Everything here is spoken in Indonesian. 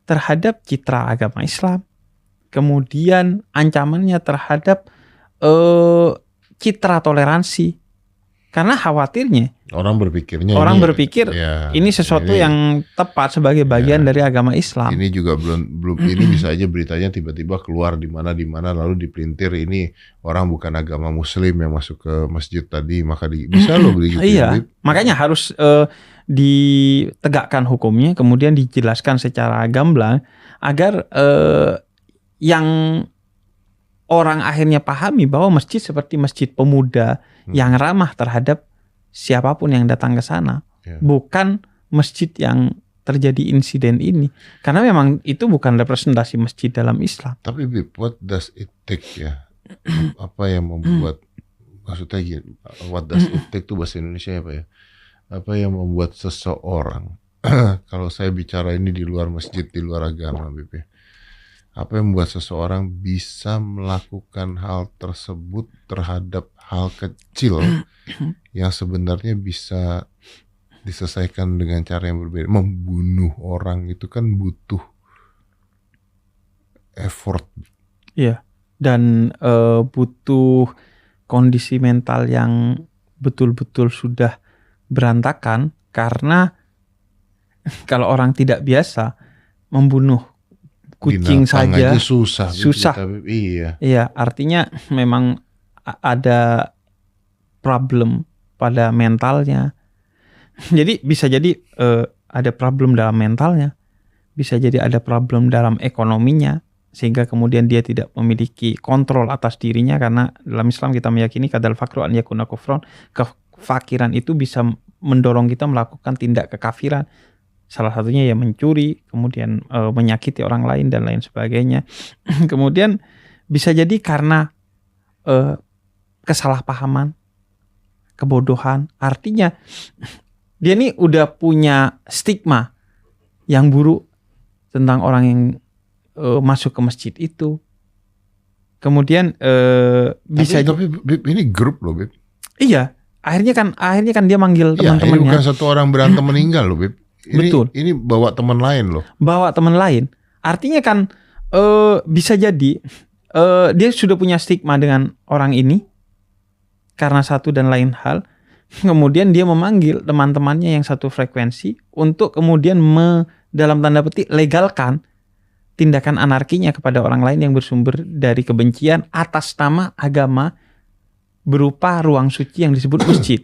terhadap citra agama Islam, kemudian ancamannya terhadap citra toleransi. Karena khawatirnya orang berpikir ya, ini sesuatu yang tepat sebagai bagian dari agama Islam. Ini juga belum ini bisa aja beritanya tiba-tiba keluar di mana lalu dipelintir ini orang bukan agama Muslim yang masuk ke masjid tadi, maka bisa lo beli gitu. Iya, makanya harus ditegakkan hukumnya, kemudian dijelaskan secara gamblang agar yang orang akhirnya pahami bahwa masjid seperti masjid pemuda yang ramah terhadap siapapun yang datang ke sana, bukan masjid yang terjadi insiden ini, karena memang itu bukan representasi masjid dalam Islam. Tapi what does it take ya? Apa yang membuat maksudnya gini, what does it take itu bahasa Indonesia apa ya? Apa yang membuat seseorang kalau saya bicara ini di luar masjid, di luar agama, BP. Apa yang membuat seseorang bisa melakukan hal tersebut terhadap hal kecil yang sebenarnya bisa diselesaikan dengan cara yang berbeda. Membunuh orang itu kan butuh effort. Iya, dan butuh kondisi mental yang betul-betul sudah berantakan, karena kalau orang tidak biasa membunuh kucing saja susah. Iya, artinya memang ada problem pada mentalnya. Jadi bisa jadi ada problem dalam mentalnya, bisa jadi ada problem dalam ekonominya, sehingga kemudian dia tidak memiliki kontrol atas dirinya, karena dalam Islam kita meyakini kadal fakru an yakuna kufron, kefakiran itu bisa mendorong kita melakukan tindak kekafiran. Salah satunya ya mencuri, kemudian menyakiti orang lain dan lain sebagainya. Kemudian bisa jadi karena kesalahpahaman, kebodohan. Artinya dia ini udah punya stigma yang buruk tentang orang yang masuk ke masjid itu. Kemudian bisa tapi ini grup loh, Beb. Iya, akhirnya kan dia manggil teman-temannya. Ini bukan satu orang berantem meninggal loh, Beb. Betul. Ini bawa teman lain loh. Bawa teman lain. Artinya kan bisa jadi dia sudah punya stigma dengan orang ini karena satu dan lain hal. Kemudian dia memanggil teman-temannya yang satu frekuensi untuk kemudian dalam tanda petik legalkan tindakan anarkinya kepada orang lain yang bersumber dari kebencian atas nama agama berupa ruang suci yang disebut masjid.